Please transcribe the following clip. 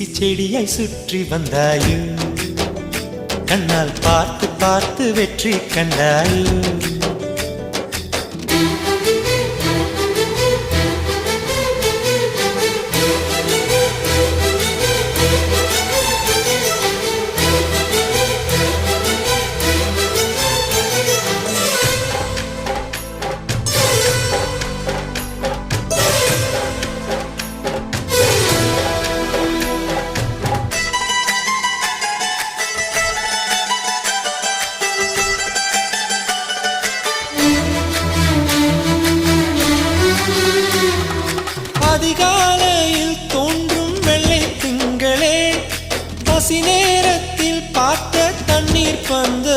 தூசி செடியாய் சுற்றி வந்தாயோ கண்ணால் பார்த்து பார்த்து வெற்றி கண்டாயோ அதிகாலையில் தோன்றும் வெள்ளை திங்களே பசி நேரத்தில் பார்த்த தண்ணீர் பந்த